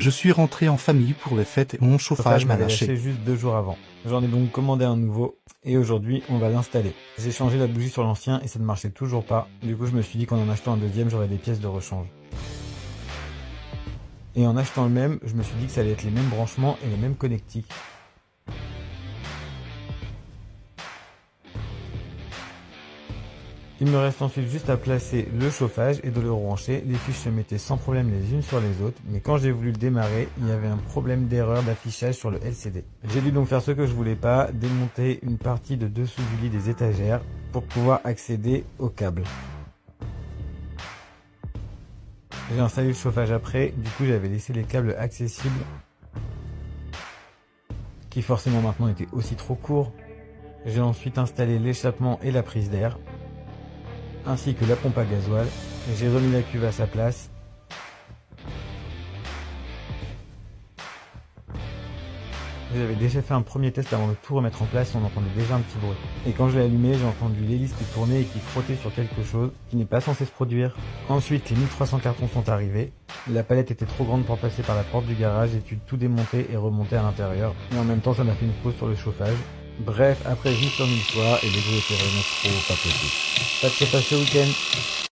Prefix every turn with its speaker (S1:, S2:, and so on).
S1: Je suis rentré en famille pour les fêtes et mon chauffage m'a
S2: m'avait lâché
S1: lâché.
S2: juste 2 jours avant. J'en ai donc commandé un nouveau et aujourd'hui on va l'installer. J'ai changé la bougie sur l'ancien et ça ne marchait toujours pas. Du coup je me suis dit qu'en achetant un deuxième j'aurais des pièces de rechange. Et en achetant le même, je me suis dit que ça allait être les mêmes branchements et les mêmes connectiques. Il me reste ensuite juste à placer le chauffage et de le brancher. Les fiches se mettaient sans problème les unes sur les autres, mais quand j'ai voulu le démarrer, il y avait un problème d'erreur d'affichage sur le LCD. J'ai dû donc faire ce que je voulais pas, démonter une partie de dessous du lit des étagères pour pouvoir accéder au câble. J'ai installé le chauffage après, du coup j'avais laissé les câbles accessibles, qui forcément maintenant étaient aussi trop courts. J'ai ensuite installé l'échappement et la prise d'air, ainsi que la pompe à gasoil, et j'ai remis la cuve à sa place. J'avais déjà fait un premier test avant de tout remettre en place, on entendait déjà un petit bruit. Et quand je l'ai allumé, j'ai entendu l'hélice qui tournait et qui frottait sur quelque chose qui n'est pas censé se produire. Ensuite, les 1300 cartons sont arrivés. La palette était trop grande pour passer par la porte du garage, j'ai dû tout démonter et remonter à l'intérieur. Et en même temps, ça m'a fait une pause sur le chauffage. Bref, après j'ai remis le soir et les bruits étaient vraiment trop pas possible. Pas de chauffage ce week-end.